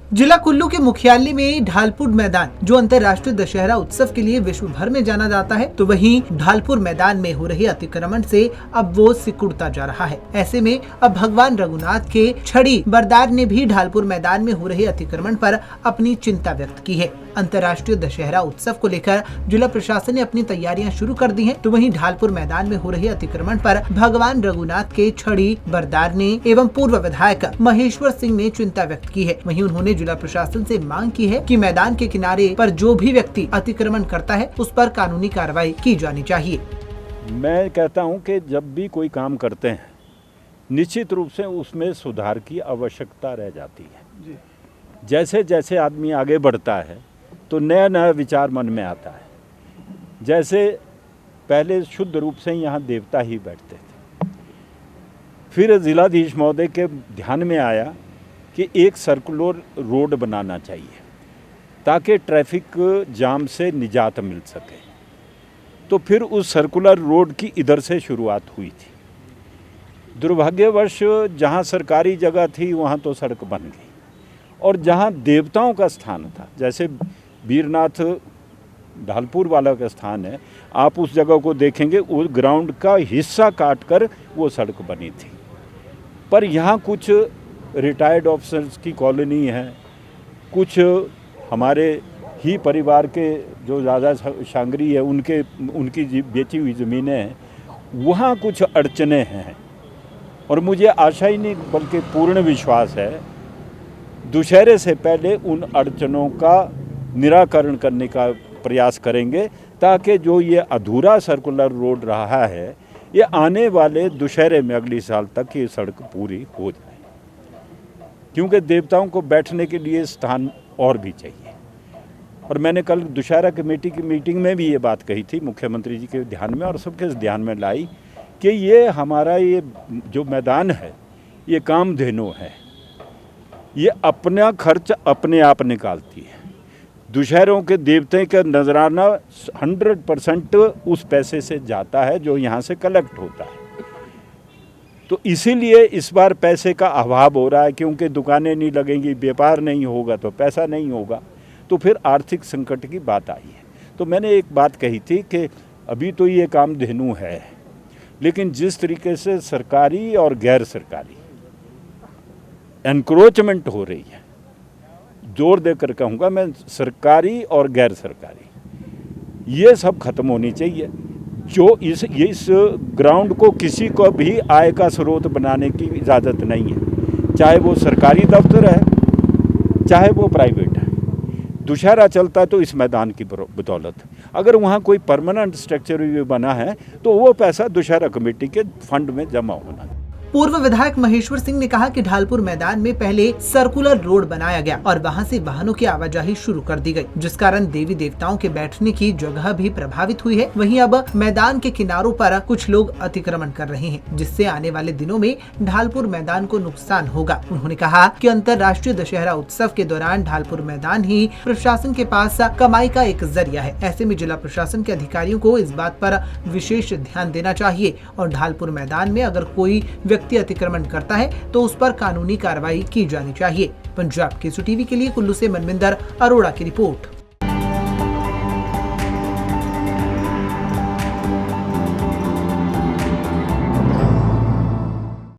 जिला कुल्लू के मुख्यालय में ढालपुर मैदान, जो अंतर्राष्ट्रीय दशहरा उत्सव के लिए विश्व भर में जाना जाता है, तो वहीं ढालपुर मैदान में हो रहे अतिक्रमण से अब वो सिकुड़ता जा रहा है। ऐसे में अब भगवान रघुनाथ के छड़ी बरदार ने भी ढालपुर मैदान में हो रहे अतिक्रमण पर अपनी चिंता व्यक्त की है। अंतर्राष्ट्रीय दशहरा उत्सव को लेकर जिला प्रशासन ने अपनी तैयारियां शुरू कर दी हैं, तो वहीं ढालपुर मैदान में हो रहे अतिक्रमण पर भगवान रघुनाथ के छड़ी बरदार ने एवं पूर्व विधायक महेश्वर सिंह ने चिंता व्यक्त की है। वहीं उन्होंने जिला प्रशासन से मांग की है कि मैदान के किनारे पर जो भी व्यक्ति अतिक्रमण करता है उस पर कानूनी कार्रवाई की जानी चाहिए। मैं कहता हूं कि जब भी कोई काम करते हैं निश्चित रूप से उसमें सुधार की आवश्यकता रह जाती है। जैसे जैसे आदमी आगे बढ़ता है तो नया नया विचार मन में आता है। जैसे पहले शुद्ध रूप से यहाँ देवता ही बैठते थे, फिर जिलाधीश महोदय के ध्यान में आया कि एक सर्कुलर रोड बनाना चाहिए ताकि ट्रैफिक जाम से निजात मिल सके। तो फिर उस सर्कुलर रोड की इधर से शुरुआत हुई थी। दुर्भाग्यवश जहाँ सरकारी जगह थी वहाँ तो सड़क बन गई, और जहाँ देवताओं का स्थान था, जैसे वीरनाथ ढालपुर वाला का स्थान है, आप उस जगह को देखेंगे वो ग्राउंड का हिस्सा काट कर वो सड़क बनी थी। पर यहाँ कुछ रिटायर्ड ऑफिसर्स की कॉलोनी है, कुछ हमारे ही परिवार के जो ज़्यादा शांगरी है उनकी बेची हुई ज़मीनें हैं, वहाँ कुछ अड़चने हैं। और मुझे आशा ही नहीं बल्कि पूर्ण विश्वास है दुशहरे से पहले उन अड़चनों का निराकरण करने का प्रयास करेंगे, ताकि जो ये अधूरा सर्कुलर रोड रहा है ये आने वाले दुशहरे में अगली साल तक ये सड़क पूरी हो जाए, क्योंकि देवताओं को बैठने के लिए स्थान और भी चाहिए। और मैंने कल दुशहरा कमेटी की मीटिंग में भी ये बात कही थी, मुख्यमंत्री जी के ध्यान में और सबके ध्यान में लाई कि ये हमारा ये जो मैदान है ये कामधेनु है, ये अपना खर्च अपने आप निकालती है। दुशहरों के देवते का नजराना 100% उस पैसे से जाता है जो यहाँ से कलेक्ट होता है। तो इसीलिए इस बार पैसे का अभाव हो रहा है, क्योंकि दुकानें नहीं लगेंगी, व्यापार नहीं होगा तो पैसा नहीं होगा, तो फिर आर्थिक संकट की बात आई है। तो मैंने एक बात कही थी कि अभी तो ये कामधेनु है, लेकिन जिस तरीके से सरकारी और गैर सरकारी एनक्रोचमेंट हो रही है, जोर देकर कहूँगा मैं, सरकारी और गैर सरकारी, ये सब खत्म होनी चाहिए। जो इस ग्राउंड को किसी को भी आय का स्रोत बनाने की इजाज़त नहीं है, चाहे वो सरकारी दफ्तर है चाहे वो प्राइवेट है। दुशहरा चलता है तो इस मैदान की बदौलत। अगर वहाँ कोई परमानेंट स्ट्रक्चर भी बना है तो वो पैसा दुशहरा कमेटी के फंड में जमा होना। पूर्व विधायक महेश्वर सिंह ने कहा कि ढालपुर मैदान में पहले सर्कुलर रोड बनाया गया और वहां से वाहनों की आवाजाही शुरू कर दी गई, जिस कारण देवी देवताओं के बैठने की जगह भी प्रभावित हुई है। वहीं अब मैदान के किनारों पर कुछ लोग अतिक्रमण कर रहे हैं, जिससे आने वाले दिनों में ढालपुर मैदान को नुकसान होगा। उन्होंने कहा कि अंतर्राष्ट्रीय दशहरा उत्सव के दौरान ढालपुर मैदान ही प्रशासन के पास कमाई का एक जरिया है। ऐसे में जिला प्रशासन के अधिकारियों को इस बात पर विशेष ध्यान देना चाहिए और ढालपुर मैदान में अगर कोई व्यक्ति अतिक्रमण करता है तो उस पर कानूनी कार्रवाई की जानी चाहिए। पंजाब केसरी टीवी के लिए कुल्लू से मनविंदर अरोड़ा की रिपोर्ट।